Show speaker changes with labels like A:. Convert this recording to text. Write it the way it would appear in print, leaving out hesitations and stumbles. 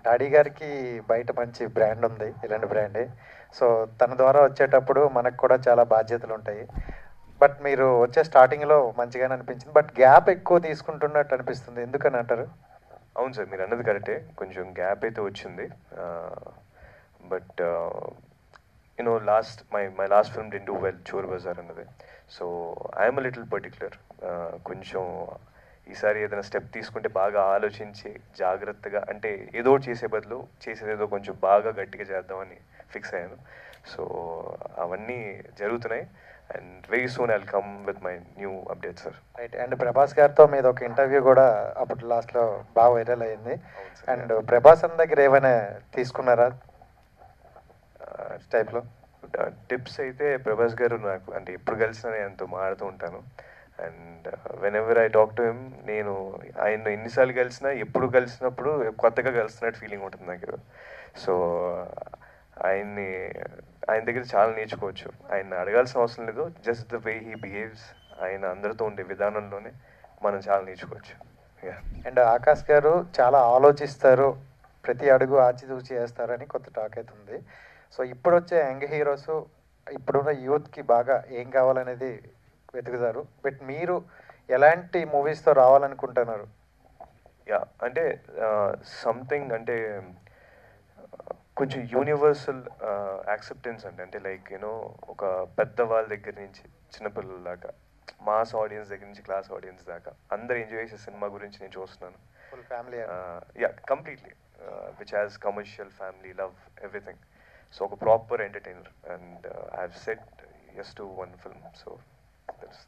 A: Daddy గారికి బయట మంచి బ్రాండ్ ఉంది, ఇలాంటి బ్రాండే. సో తన ద్వారా వచ్చేటప్పుడు మనకు కూడా చాలా బాధ్యతలు ఉంటాయి. బట్ మీరు వచ్చే స్టార్టింగ్లో మంచిగానే అనిపించింది, బట్ గ్యాప్ ఎక్కువ తీసుకుంటున్నట్టు అనిపిస్తుంది, ఎందుకని అంటారు?
B: అవును సార్, మీరు అన్నది కరెక్టే, కొంచెం గ్యాప్ అయితే వచ్చింది. But you know my last film didn't do well, Chor Bazaar అన్నది. So I'm little particular. కొంచెం ఈసారి ఏదైనా స్టెప్ తీసుకుంటే బాగా ఆలోచించి జాగ్రత్తగా, అంటే ఏదో చేసే బదులు చేసేదేదో కొంచెం బాగా గట్టిగా చేద్దామని ఫిక్స్ అయ్యాను. సో అవన్నీ జరుగుతున్నాయి. And very soon I'll come with my new update sir.
A: Right. And Prabhas గారితో మీద ఒక ఇంటర్వ్యూ కూడా అప్పుడు లాస్ట్లో బాగా వైరల్ అయింది. అండ్ ప్రభాస్ అన్న దగ్గర ఏమైనా తీసుకున్నారా టైప్లో
B: టిప్స్? అయితే ప్రభాస్ గారు నాకు, అంటే ఎప్పుడు కలిసినా నేను ఆయనతో మాడుతూ ఉంటాను. And when ever I talk to him, నేను ఆయన ఎన్నిసార్లు కలిసినా, ఎప్పుడు కలిసినప్పుడు కొత్తగా కలుస్తున్నట్టు ఫీలింగ్ ఉంటుంది నాకు. సో ఆయన్ని, ఆయన దగ్గర చాలా నేర్చుకోవచ్చు. ఆయన అడగాల్సిన అవసరం లేదు, just the way he behaves, ఆయన అందరితో ఉండే విధానంలోనే మనం చాలా నేర్చుకోవచ్చు.
A: అండ్ ఆకాష్ గారు చాలా ఆలోచిస్తారు, ప్రతి అడుగు ఆచితూచి చేస్తారని కొత్త టాక్ అవుతుంది. సో ఇప్పుడు వచ్చే యంగ్ హీరోస్ ఇప్పుడున్న యూత్కి బాగా ఏం కావాలనేది వెతుకుతారు, బట్ మీరు ఎలాంటి మూవీస్తో రావాలనుకుంటున్నారు?
B: యా, అంటే సంథింగ్, అంటే కొంచెం యూనివర్సల్ యాక్సెప్టెన్స్ అండి. అంటే లైక్ యూనో, ఒక పెద్ద వాళ్ళ దగ్గర నుంచి చిన్నపిల్లల దాకా, మాస్ ఆడియన్స్ దగ్గర నుంచి క్లాస్ ఆడియన్స్ దాకా అందరు ఎంజాయ్ చేసే సినిమా గురించి నేను చూస్తున్నాను.
A: Full family.
B: Yeah, completely, which has commercial, family, love, everything. So ఒక proper entertainer. And I have set as to one film. So that's